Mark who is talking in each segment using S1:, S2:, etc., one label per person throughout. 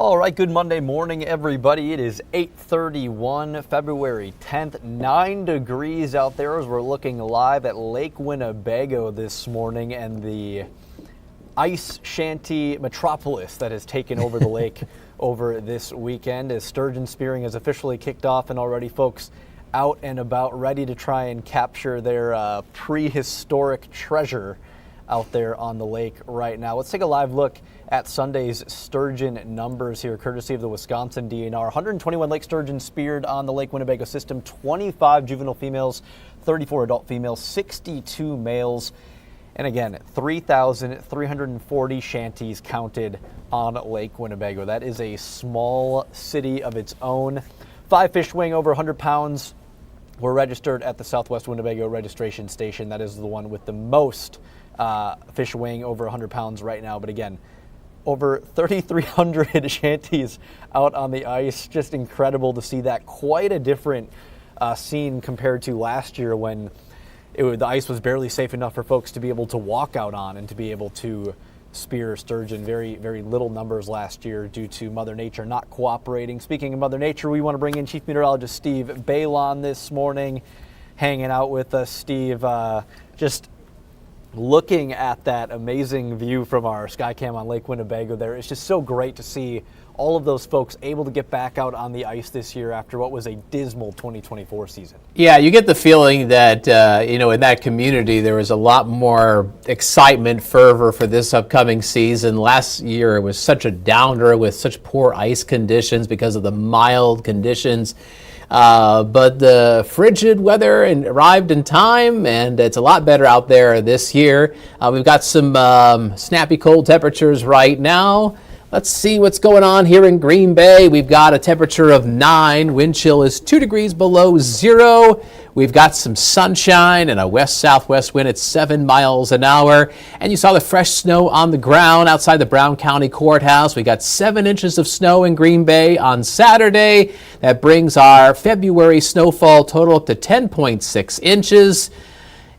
S1: All right, good Monday morning, everybody. It is 8:31, February 10th, 9 degrees out there as we're looking live at Lake Winnebago this morning and the ice shanty metropolis that has taken over the lake over this weekend as sturgeon spearing has officially kicked off and already folks out and about ready to try and capture their prehistoric treasure out there on the lake right now. Let's take a live look at Sunday's sturgeon numbers here, courtesy of the Wisconsin DNR. 121 lake sturgeon speared on the Lake Winnebago system, 25 juvenile females, 34 adult females, 62 males, and again, 3,340 shanties counted on Lake Winnebago. That is a small city of its own. 5 fish weighing over 100 pounds were registered at the Southwest Winnebago registration station. That is the one with the most fish weighing over 100 pounds right now. But again, over 3,300 shanties out on the ice. Just incredible to see that. Quite a different scene compared to last year when the ice was barely safe enough for folks to be able to walk out on and to be able to spear sturgeon. Very, very little numbers last year due to Mother Nature not cooperating. Speaking of Mother Nature, we want to bring in Chief Meteorologist Steve Balon this morning, hanging out with us. Steve, just looking at that amazing view from our Skycam on Lake Winnebago there, it's just so great to see all of those folks able to get back out on the ice this year after what was a dismal 2024 season. Yeah, you get the feeling that, in that community there was a lot more excitement, fervor for this upcoming season. Last year it was such a downer with such poor ice conditions because of the mild conditions. But the frigid weather arrived in time, and it's a lot better out there this year. We've got some snappy cold temperatures right now. Let's see what's going on here in Green Bay. We've got a temperature of 9. Wind chill is 2 degrees below zero. We've got some sunshine and a west-southwest wind at 7 miles an hour. And you saw the fresh snow on the ground outside the Brown County Courthouse. We got 7 inches of snow in Green Bay on Saturday. That brings our February snowfall total up to 10.6 inches.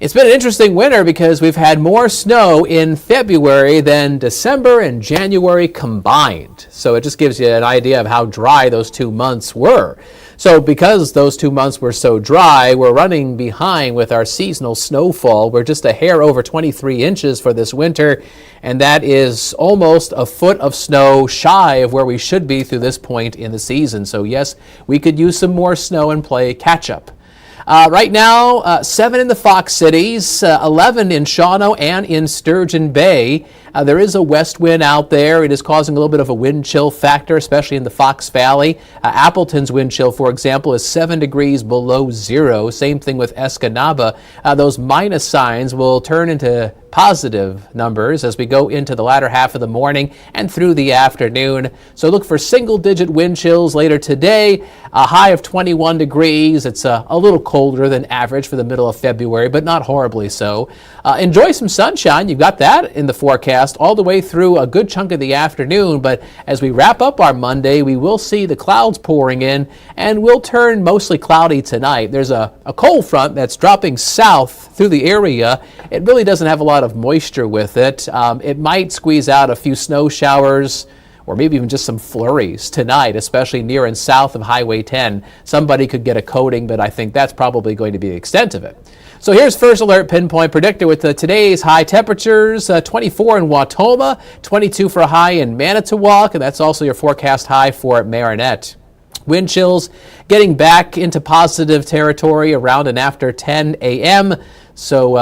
S1: It's been an interesting winter because we've had more snow in February than December and January combined. So it just gives you an idea of how dry those 2 months were. So because those 2 months were so dry, we're running behind with our seasonal snowfall. We're just a hair over 23 inches for this winter, and that is almost a foot of snow shy of where we should be through this point in the season. So yes, we could use some more snow and play catch up. Right now, 7 in the Fox Cities, 11 in Shawano and in Sturgeon Bay. There is a west wind out there. It is causing a little bit of a wind chill factor, especially in the Fox Valley. Appleton's wind chill, for example, is 7 degrees below zero. Same thing with Escanaba. Those minus signs will turn into positive numbers as we go into the latter half of the morning and through the afternoon. So look for single-digit wind chills later today, a high of 21 degrees. It's a little colder than average for the middle of February, but not horribly so. Enjoy some sunshine. You've got that in the forecast all the way through a good chunk of the afternoon, but as we wrap up our Monday, we will see the clouds pouring in and will turn mostly cloudy tonight. There's a cold front that's dropping south through the area. It really doesn't have a lot of moisture with it. It might squeeze out a few snow showers or maybe even just some flurries tonight, especially near and south of Highway 10. Somebody could get a coating, but I think that's probably going to be the extent of it. So here's First Alert Pinpoint Predictor with today's high temperatures, 24 in Wautoma, 22 for a high in Manitowoc, and that's also your forecast high for Marinette. Wind chills getting back into positive territory around and after 10 a.m. So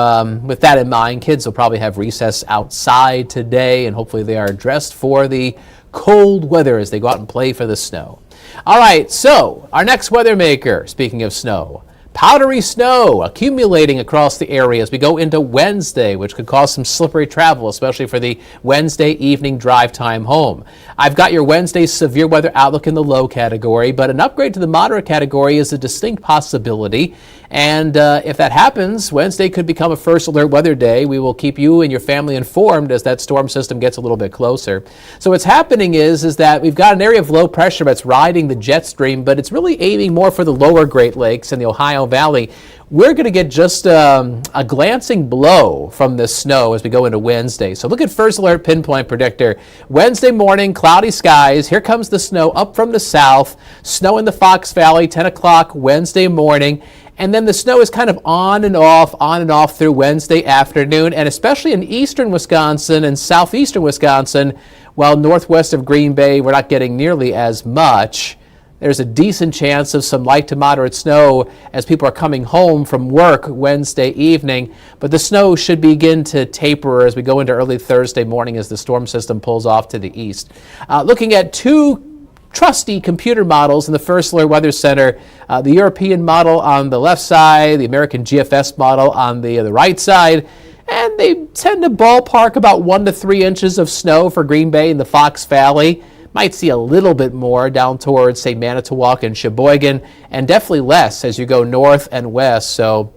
S1: with that in mind, kids will probably have recess outside today, and hopefully they are dressed for the cold weather as they go out and play for the snow. All right, so our next weather maker, speaking of snow, powdery snow accumulating across the area as we go into Wednesday, which could cause some slippery travel, especially for the Wednesday evening drive time home. I've got your Wednesday severe weather outlook in the low category, but an upgrade to the moderate category is a distinct possibility. And if that happens, Wednesday could become a first alert weather day. We will keep you and your family informed as that storm system gets a little bit closer. So what's happening is that we've got an area of low pressure that's riding the jet stream, but it's really aiming more for the lower Great Lakes and the Ohio
S2: Ohio Valley. We're going to get just a glancing blow from this snow as we go into Wednesday. So look at First Alert Pinpoint Predictor. Wednesday morning, cloudy skies. Here comes the snow up from the south. Snow in the Fox Valley, 10 o'clock Wednesday morning. And then the snow is kind of on and off through Wednesday afternoon, and especially in eastern Wisconsin and southeastern Wisconsin, while northwest of Green Bay, we're not getting nearly as much. There's a decent chance of some light to moderate snow as people are coming home from work Wednesday evening, but the snow should begin to taper as we go into early Thursday morning as the storm system pulls off to the east. Looking at two trusty computer models in the First Alert Weather Center, the European model on the left side, the American GFS model on the right side, and they tend to ballpark about 1 to 3 inches of snow for Green Bay and the Fox Valley. Might see a little bit more down towards, say, Manitowoc and Sheboygan, and definitely less as you go north and west. So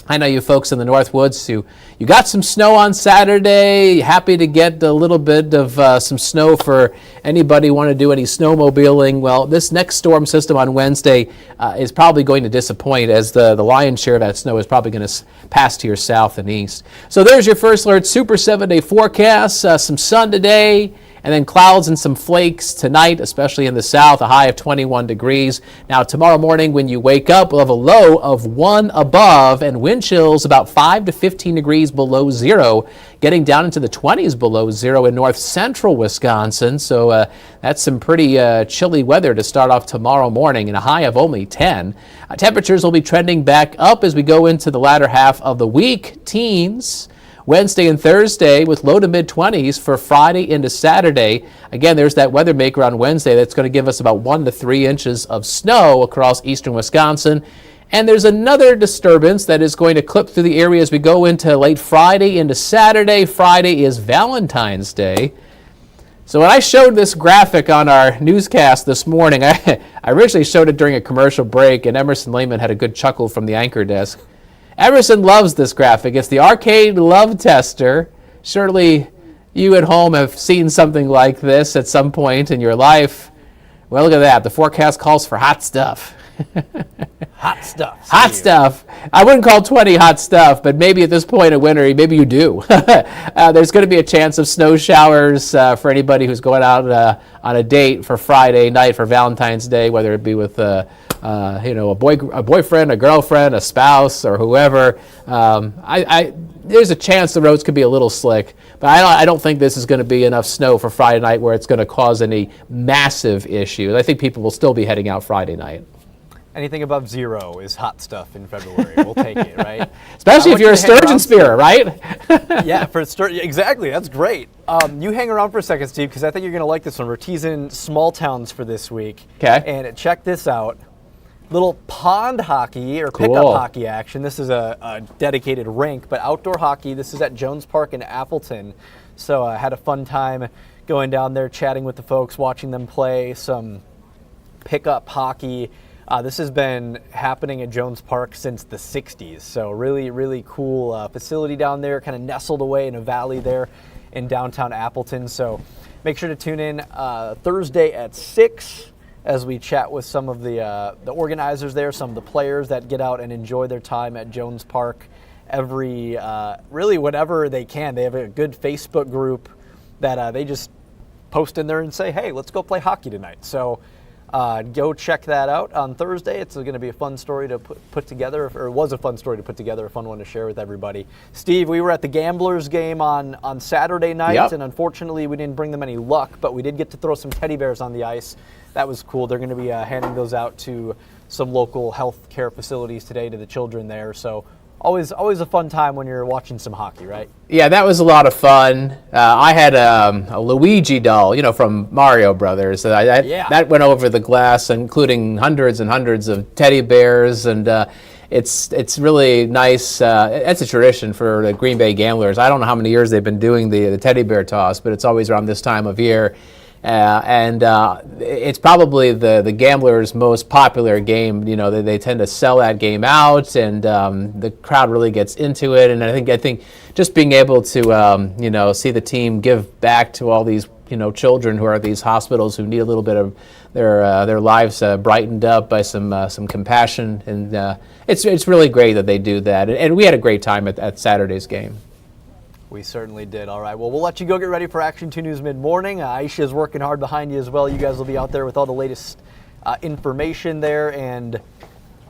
S2: I know you folks in the North Woods, you got some snow on Saturday. Happy to get a little bit of some snow for anybody who want to do any snowmobiling. Well, this next storm system on Wednesday is probably going to disappoint, as the lion's share of that snow is probably going to pass to your south and east. So there's your First Alert Super 7-day forecast. Some sun today, and then clouds and some flakes tonight, especially in the south, a high of 21 degrees. Now, tomorrow morning when you wake up, we'll have a low of 1 above and wind chills about 5 to 15 degrees below zero, getting down into the 20s below zero in north central Wisconsin. So that's some pretty chilly weather to start off tomorrow morning, and a high of only 10. Temperatures will be trending back up as we go into the latter half of the week. Teens Wednesday and Thursday with low to mid-20s for Friday into Saturday. Again, there's that weather maker on Wednesday that's going to give us about 1 to 3 inches of snow across eastern Wisconsin. And there's another disturbance that is going to clip through the area as we go into late Friday into Saturday. Friday is Valentine's Day. So when I showed this graphic on our newscast this morning, I originally showed it during a commercial break, and Emerson Lehman had a good chuckle from the anchor desk. Emerson loves this graphic. It's the arcade love tester. Surely you at home have seen something like this at some point in your life. Well, look at that. The forecast calls for hot stuff.
S1: Hot stuff.
S2: Hot stuff. I wouldn't call 20 hot stuff, but maybe at this point in winter, maybe you do. There's going to be a chance of snow showers for anybody who's going out on a date for Friday night for Valentine's Day, whether it be with a boyfriend, a girlfriend, a spouse, or whoever. There's a chance the roads could be a little slick, but I don't think this is going to be enough snow for Friday night where it's going to cause any massive issues. I think people will still be heading out Friday night.
S1: Anything above zero is hot stuff in February. We'll take it, right?
S2: Especially if you're a sturgeon spearer, right?
S1: Yeah, exactly. That's great. You hang around for a second, Steve, because I think you're going to like this one. We're teasing small towns for this week.
S2: Okay.
S1: And check this out. Little pond hockey or pickup hockey action. This is a dedicated rink, but outdoor hockey. This is at Jones Park in Appleton. So I had a fun time going down there, chatting with the folks, watching them play some pickup hockey. This has been happening at Jones Park since the 60s. So really, really cool facility down there, kind of nestled away in a valley there in downtown Appleton. So make sure to tune in Thursday at 6 as we chat with some of the organizers there, some of the players that get out and enjoy their time at Jones Park really whenever they can. They have a good Facebook group that they just post in there and say, hey, let's go play hockey tonight. So go check that out on Thursday. It's going to be a fun story to put together, or it was a fun story to put together, a fun one to share with everybody. Steve, we were at the Gamblers game on Saturday night, and unfortunately we didn't bring them any luck, but we did get to throw some teddy bears on the ice. That was cool. They're going to be handing those out to some local health care facilities today to the children there. So always a fun time when you're watching some hockey, right? Yeah,
S2: that was a lot of fun. I had a Luigi doll, from Mario Brothers. That went over the glass, including hundreds and hundreds of teddy bears, and it's really nice. It's a tradition for the Green Bay Gamblers. I don't know how many years they've been doing the teddy bear toss, but it's always around this time of year. It's probably the Gamblers' most popular game. They tend to sell that game out, and the crowd really gets into it. And I think just being able to see the team give back to all these children who are at these hospitals who need a little bit of their lives brightened up by some compassion, and it's really great that they do that. And we had a great time at Saturday's game.
S1: We certainly did. All right. Well, we'll let you go get ready for Action 2 News mid-morning. Aisha's working hard behind you as well. You guys will be out there with all the latest information there. And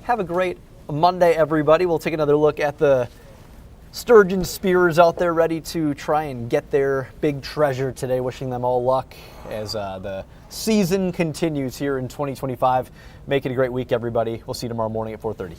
S1: have a great Monday, everybody. We'll take another look at the Sturgeon Spearers out there ready to try and get their big treasure today. Wishing them all luck as the season continues here in 2025. Make it a great week, everybody. We'll see you tomorrow morning at 4:30.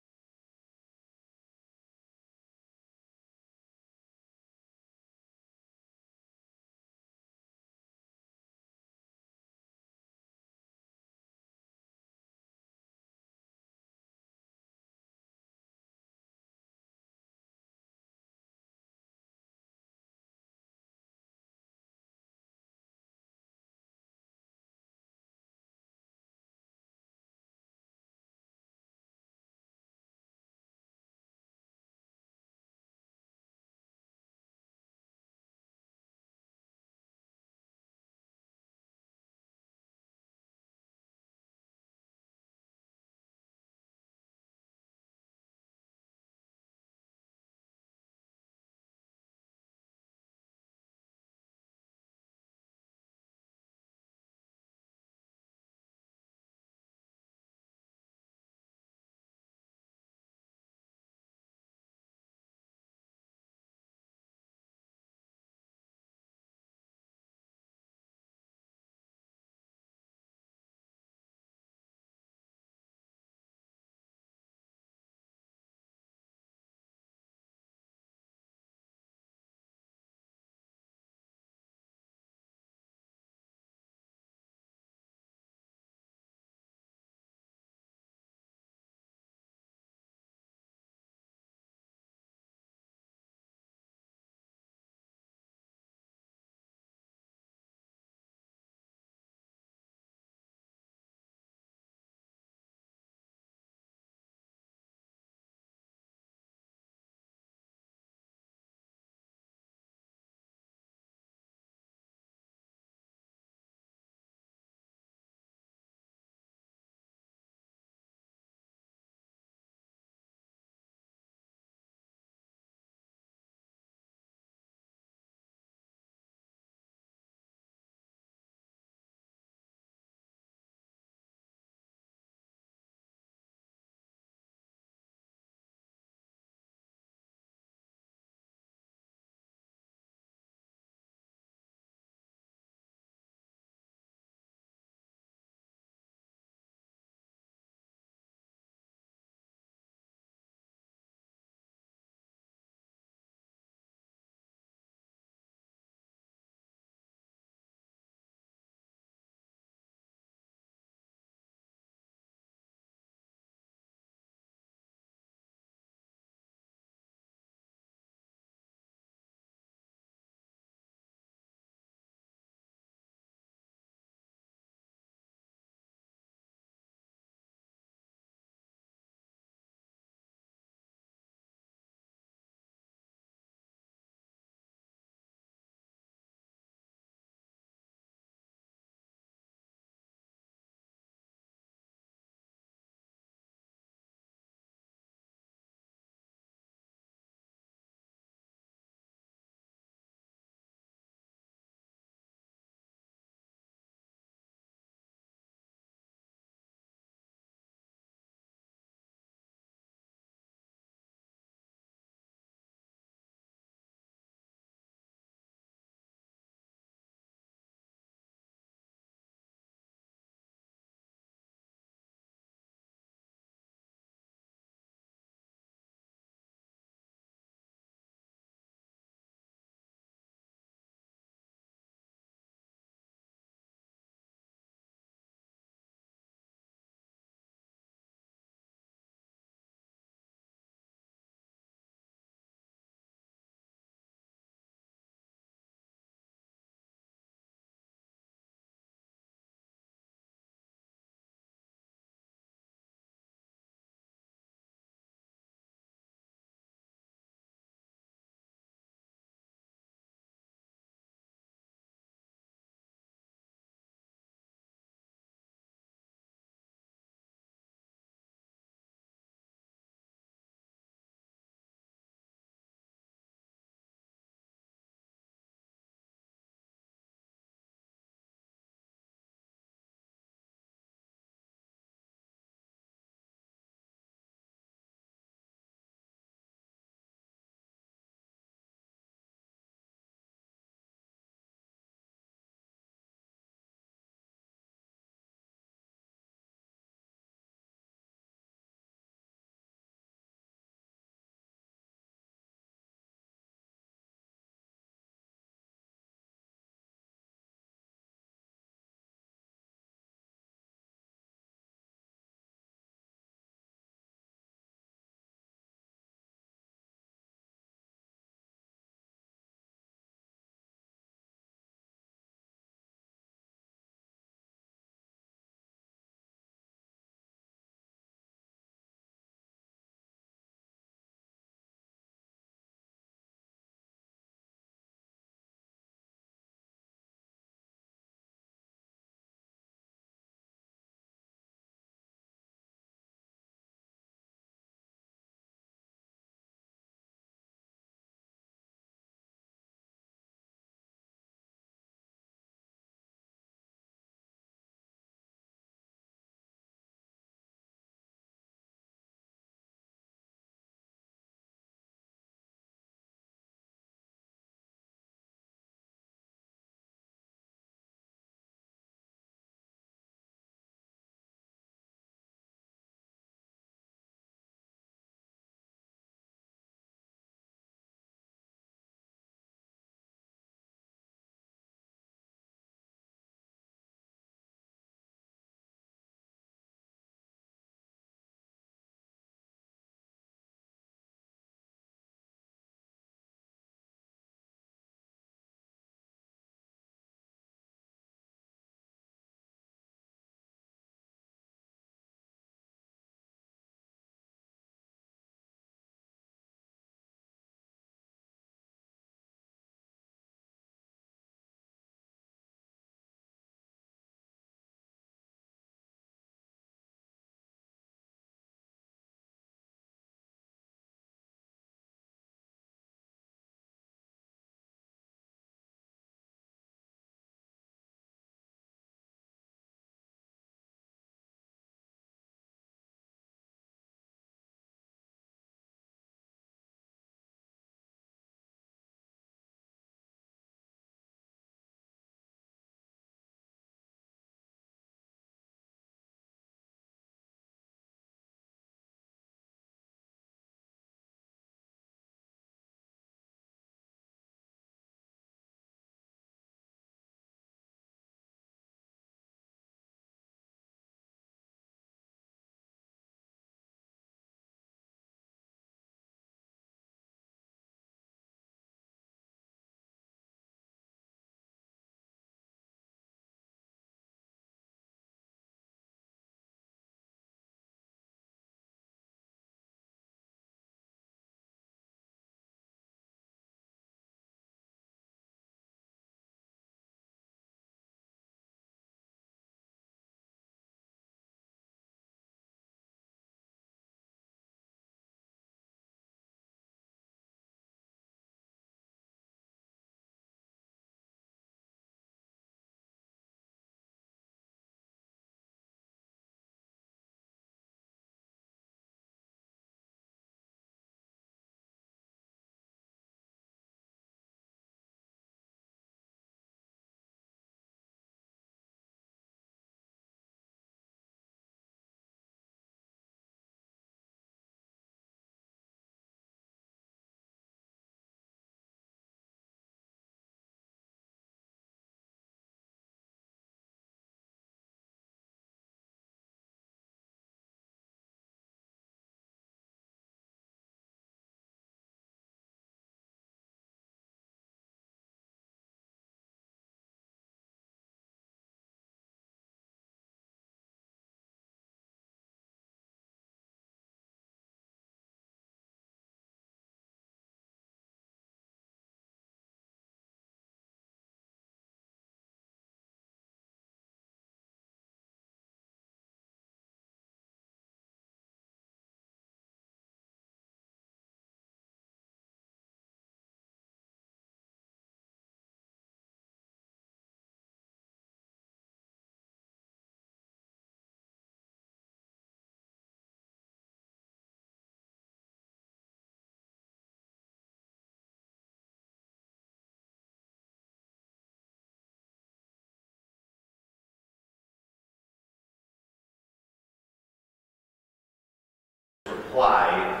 S3: reply,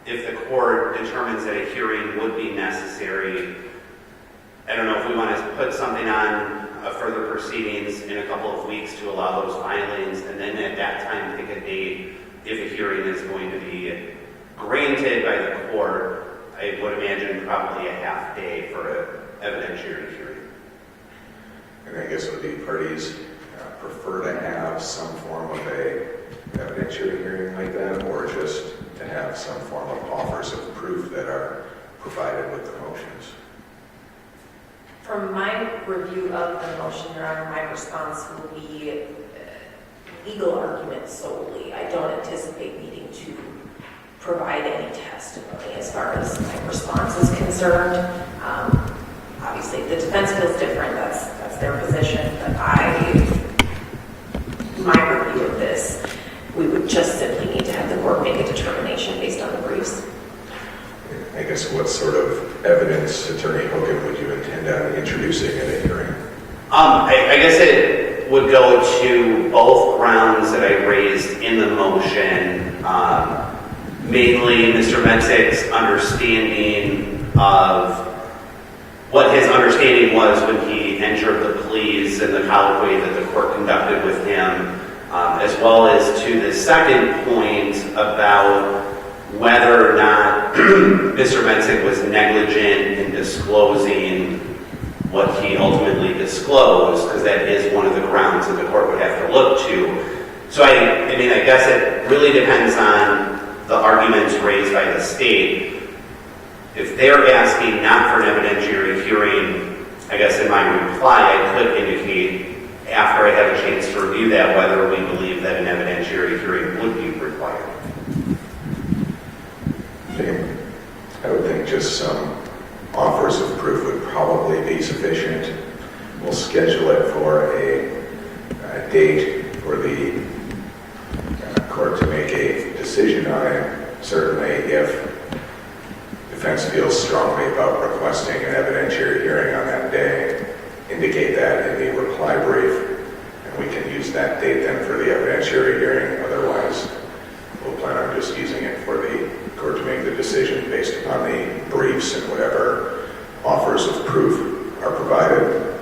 S3: if the court determines that a hearing would be necessary, I don't know if we want to put something on further proceedings in a couple of weeks to allow those filings, and then at that time pick a date if a hearing is going to be granted by the court. I would imagine probably a half day for an evidentiary hearing.
S4: And I guess would the parties prefer to have some form of a evidentiary hearing like that, or just to have some form of offers of proof that are provided with the motions?
S5: From my review of the motion, Your Honor, my response will be legal arguments solely. I don't anticipate needing to provide any testimony as far as my response is concerned. Obviously, if the defense feels different, that's their position, but my review of this, we would just simply need to have the court make a determination based on the briefs.
S4: I guess what sort of evidence, Attorney Hogan, would you intend on introducing at a hearing?
S3: I guess it would go to both grounds that I raised in the motion. Mainly Mr. Metzig's understanding of what his understanding was when he entered the pleas and the colloquy that the court conducted with him, as well as to the second point about whether or not Mr. Metzig was negligent in disclosing what he ultimately disclosed, because that is one of the grounds that the court would have to look to. So I guess it really depends on the arguments raised by the state. If they're asking not for an evidentiary hearing, I guess in my reply I could indicate after I have a chance to review that whether we believe that an evidentiary hearing would be required.
S4: I would think just some offers of proof would probably be sufficient. We'll schedule it for a date for the court to make a decision on it. Certainly, if defense feels strongly about requesting an evidentiary hearing on that day, indicate that in the reply brief, and we can use that date then for the evidentiary hearing. Otherwise, we'll plan on just using it for the court to make the decision based upon the briefs and whatever offers of proof are provided.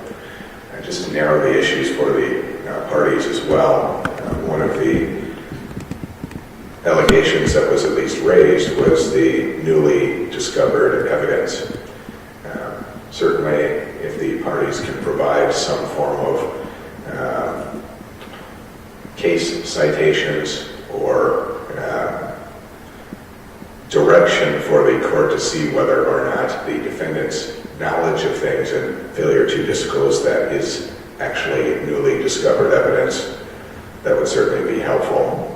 S4: And just to narrow the issues for the parties as well, one of the allegations that was at least raised was the newly discovered evidence. Certainly, if the parties can provide some form of case citations or direction for the court to see whether or not the defendant's knowledge of things and failure to disclose that is actually newly discovered evidence, that would certainly be helpful.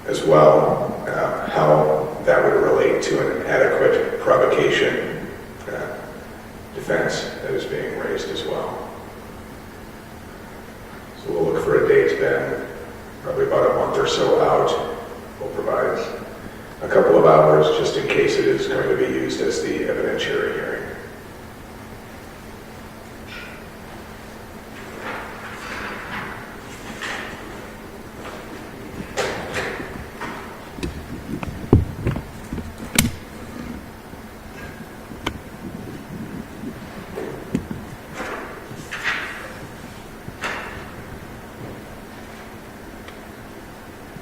S4: As well, how that would relate to an adequate provocation defense that is being raised as well. So we'll look for a date then, probably about a month or so out. We'll provide a couple of hours just in case it is going to be used as the evidentiary hearing.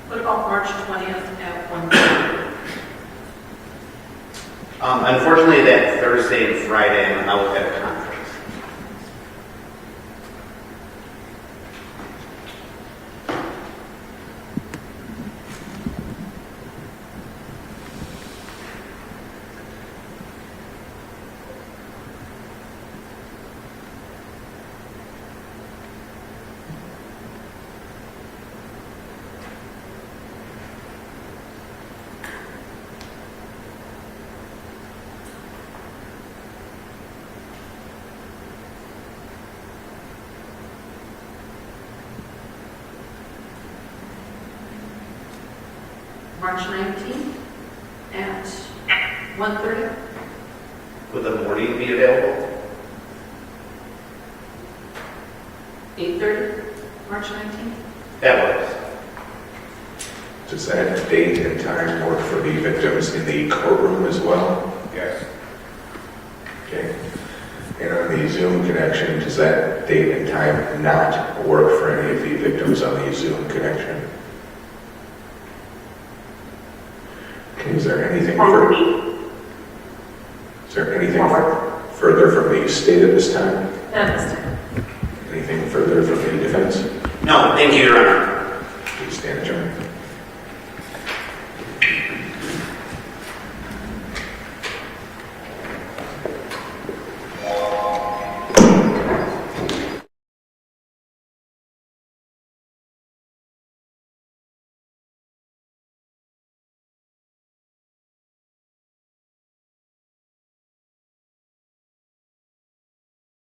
S6: What about March 20th at 1:30?
S3: Unfortunately, that Thursday and Friday I'm out at a conference.
S6: March 19th at 1:30?
S3: Would the morning be available?
S6: 8:30, March 19th?
S3: That works.
S4: Does that date and time work for the victims in the courtroom as well?
S7: Yes.
S4: Okay. And on the Zoom connection, does that date and time not work for any of the victims on the Zoom connection? Okay, is there anything further from the state at this time?
S5: Not this time.
S4: Anything further from the defense?
S3: No, thank you, Your Honor.